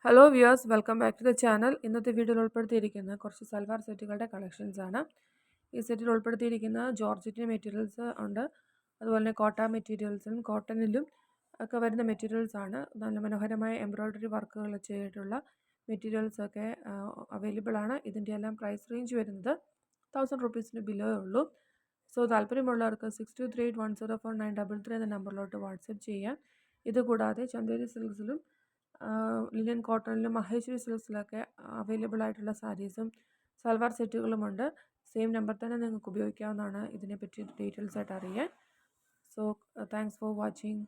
Hello viewers, welcome back to the channel. ഇന്നത്തെ വീഡിയോയിൽ ഉൾപ്പെടുത്തിയിരിക്കുന്ന കുറച്ച് സൽവാർ സെറ്റുകളുടെ കളക്ഷൻസ് ആണ്. ഈ സെറ്റിൽ ഉൾപ്പെടുത്തിയിരിക്കുന്ന ജോർജറ്റ് മെറ്റീരിയൽസ് ഉണ്ട്, അതുപോലെ തന്നെ കോട്ട മെറ്റീരിയൽസിലും കോട്ടണിലും ഒക്കെ വരുന്ന മെറ്റീരിയൽസ് ആണ്. നല്ല മനോഹരമായ എംബ്രോയ്ഡറി വർക്കുകൾ ചെയ്തിട്ടുള്ള മെറ്റീരിയൽസ് ഒക്കെ അവൈലബിൾ ആണ്. ഇതിൻ്റെ എല്ലാം പ്രൈസ് റേഞ്ച് വരുന്നത് 1000 റുപ്പീസിന് ബിലോ ഉള്ളൂ. സോ താല്പര്യമുള്ളവർക്ക് 6238104933 എന്ന നമ്പറിലോട്ട് വാട്സപ്പ് ചെയ്യാം. ഇതുകൂടാതെ ചന്ദേരി സിൽക്സിലും ലിനൻ കോട്ടണിലും മഹേശ്വരി സിൽക്സിലൊക്കെ അവൈലബിൾ ആയിട്ടുള്ള സാരീസും സൽവാർ സെറ്റുകളുമുണ്ട്. സെയിം നമ്പർ തന്നെ നിങ്ങൾക്ക് ഉപയോഗിക്കാവുന്നതാണ് ഇതിനെപ്പറ്റി ഡീറ്റെയിൽസ് ആയിട്ട് അറിയാൻ. So thanks for watching.